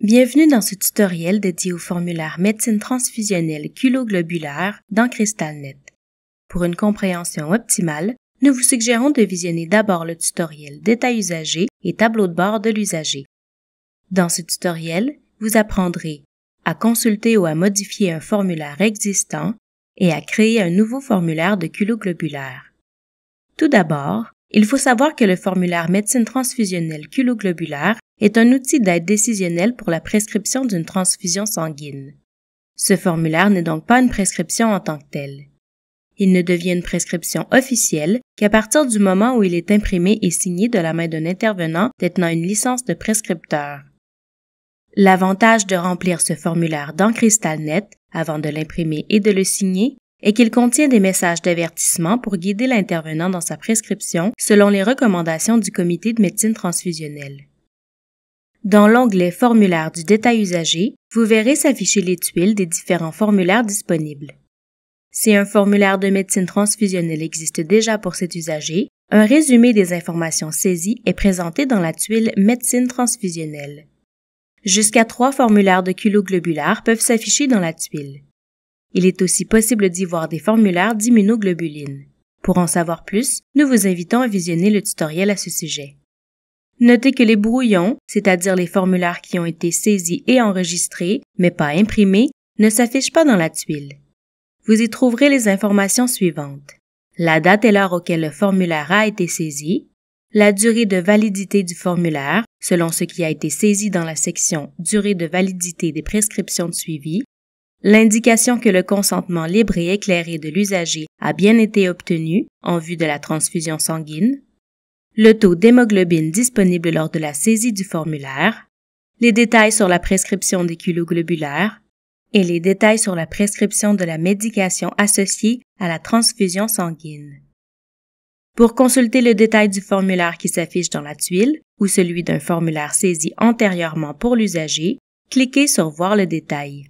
Bienvenue dans ce tutoriel dédié au formulaire médecine transfusionnelle culoglobulaire dans CrystalNet. Pour une compréhension optimale, nous vous suggérons de visionner d'abord le tutoriel Détails usagers et tableau de bord de l'usager. Dans ce tutoriel, vous apprendrez à consulter ou à modifier un formulaire existant et à créer un nouveau formulaire de culoglobulaire. Tout d'abord, il faut savoir que le formulaire médecine transfusionnelle culoglobulaire est un outil d'aide décisionnelle pour la prescription d'une transfusion sanguine. Ce formulaire n'est donc pas une prescription en tant que telle. Il ne devient une prescription officielle qu'à partir du moment où il est imprimé et signé de la main d'un intervenant détenant une licence de prescripteur. L'avantage de remplir ce formulaire dans CrystalNet avant de l'imprimer et de le signer est qu'il contient des messages d'avertissement pour guider l'intervenant dans sa prescription selon les recommandations du comité de médecine transfusionnelle. Dans l'onglet Formulaire du détail usager, vous verrez s'afficher les tuiles des différents formulaires disponibles. Si un formulaire de médecine transfusionnelle existe déjà pour cet usager, un résumé des informations saisies est présenté dans la tuile Médecine transfusionnelle. Jusqu'à 3 formulaires de culoglobulaire peuvent s'afficher dans la tuile. Il est aussi possible d'y voir des formulaires d'immunoglobuline. Pour en savoir plus, nous vous invitons à visionner le tutoriel à ce sujet. Notez que les brouillons, c'est-à-dire les formulaires qui ont été saisis et enregistrés, mais pas imprimés, ne s'affichent pas dans la tuile. Vous y trouverez les informations suivantes. La date et l'heure auquel le formulaire a été saisi, la durée de validité du formulaire, selon ce qui a été saisi dans la section « Durée de validité des prescriptions de suivi », l'indication que le consentement libre et éclairé de l'usager a bien été obtenu en vue de la transfusion sanguine, le taux d'hémoglobine disponible lors de la saisie du formulaire, les détails sur la prescription des culoglobulaires et les détails sur la prescription de la médication associée à la transfusion sanguine. Pour consulter le détail du formulaire qui s'affiche dans la tuile ou celui d'un formulaire saisi antérieurement pour l'usager, cliquez sur « Voir le détail ».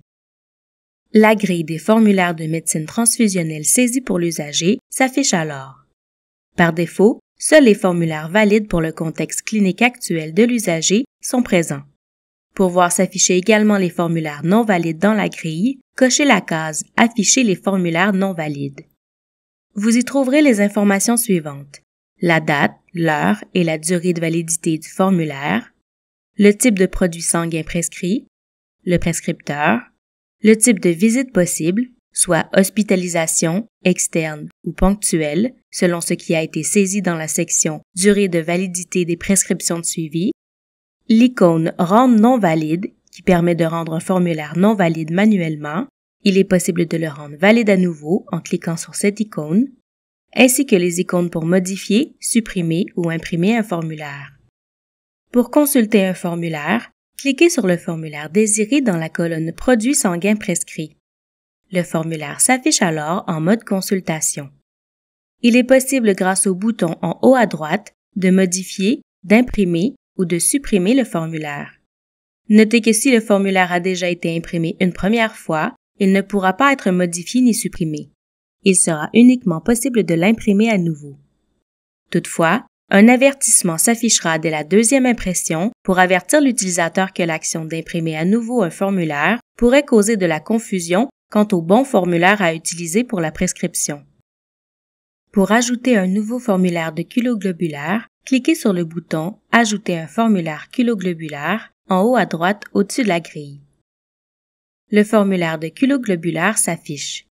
La grille des formulaires de médecine transfusionnelle saisis pour l'usager s'affiche alors. Par défaut, seuls les formulaires valides pour le contexte clinique actuel de l'usager sont présents. Pour voir s'afficher également les formulaires non valides dans la grille, cochez la case « Afficher les formulaires non valides ». Vous y trouverez les informations suivantes. La date, l'heure et la durée de validité du formulaire, le type de produit sanguin prescrit, le prescripteur, le type de visite possible, soit hospitalisation, externe ou ponctuelle, selon ce qui a été saisi dans la section « Durée de validité des prescriptions de suivi », l'icône « Rendre non valide » qui permet de rendre un formulaire non valide manuellement, il est possible de le rendre valide à nouveau en cliquant sur cette icône, ainsi que les icônes pour modifier, supprimer ou imprimer un formulaire. Pour consulter un formulaire, cliquez sur le formulaire désiré dans la colonne « Produits sanguins prescrits ». Le formulaire s'affiche alors en mode consultation. Il est possible grâce au bouton en haut à droite de modifier, d'imprimer ou de supprimer le formulaire. Notez que si le formulaire a déjà été imprimé une première fois, il ne pourra pas être modifié ni supprimé. Il sera uniquement possible de l'imprimer à nouveau. Toutefois, un avertissement s'affichera dès la deuxième impression pour avertir l'utilisateur que l'action d'imprimer à nouveau un formulaire pourrait causer de la confusion quant au bon formulaire à utiliser pour la prescription. Pour ajouter un nouveau formulaire de culoglobulaire, cliquez sur le bouton « Ajouter un formulaire culoglobulaire » en haut à droite au-dessus de la grille. Le formulaire de culoglobulaire s'affiche.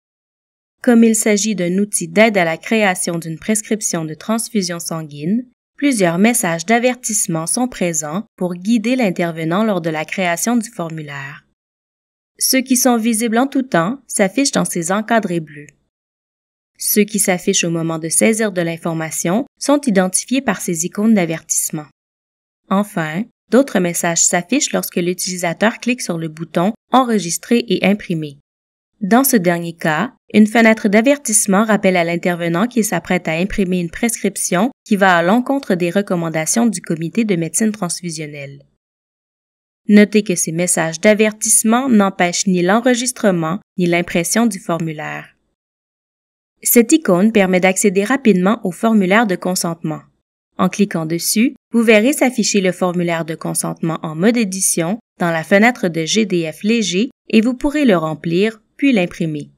Comme il s'agit d'un outil d'aide à la création d'une prescription de transfusion sanguine, plusieurs messages d'avertissement sont présents pour guider l'intervenant lors de la création du formulaire. Ceux qui sont visibles en tout temps s'affichent dans ces encadrés bleus. Ceux qui s'affichent au moment de saisir de l'information sont identifiés par ces icônes d'avertissement. Enfin, d'autres messages s'affichent lorsque l'utilisateur clique sur le bouton « Enregistrer et imprimer ». Dans ce dernier cas, une fenêtre d'avertissement rappelle à l'intervenant qu'il s'apprête à imprimer une prescription qui va à l'encontre des recommandations du comité de médecine transfusionnelle. Notez que ces messages d'avertissement n'empêchent ni l'enregistrement ni l'impression du formulaire. Cette icône permet d'accéder rapidement au formulaire de consentement. En cliquant dessus, vous verrez s'afficher le formulaire de consentement en mode édition dans la fenêtre de GDF léger et vous pourrez le remplir, puis l'imprimer.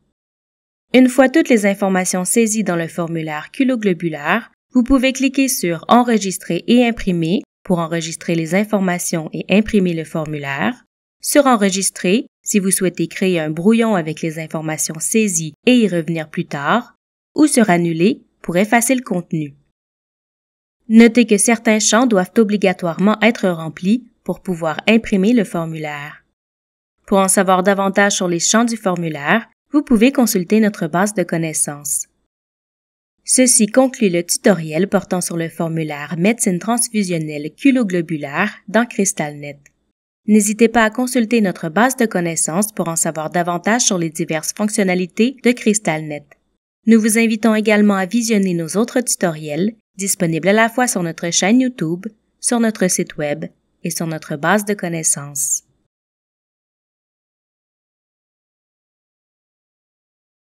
Une fois toutes les informations saisies dans le formulaire culoglobulaire, vous pouvez cliquer sur « Enregistrer et imprimer » pour enregistrer les informations et imprimer le formulaire, sur « Enregistrer » si vous souhaitez créer un brouillon avec les informations saisies et y revenir plus tard, ou sur « Annuler » pour effacer le contenu. Notez que certains champs doivent obligatoirement être remplis pour pouvoir imprimer le formulaire. Pour en savoir davantage sur les champs du formulaire, vous pouvez consulter notre base de connaissances. Ceci conclut le tutoriel portant sur le formulaire médecine transfusionnelle culoglobulaire dans CrystalNet. N'hésitez pas à consulter notre base de connaissances pour en savoir davantage sur les diverses fonctionnalités de CrystalNet. Nous vous invitons également à visionner nos autres tutoriels, disponibles à la fois sur notre chaîne YouTube, sur notre site Web et sur notre base de connaissances.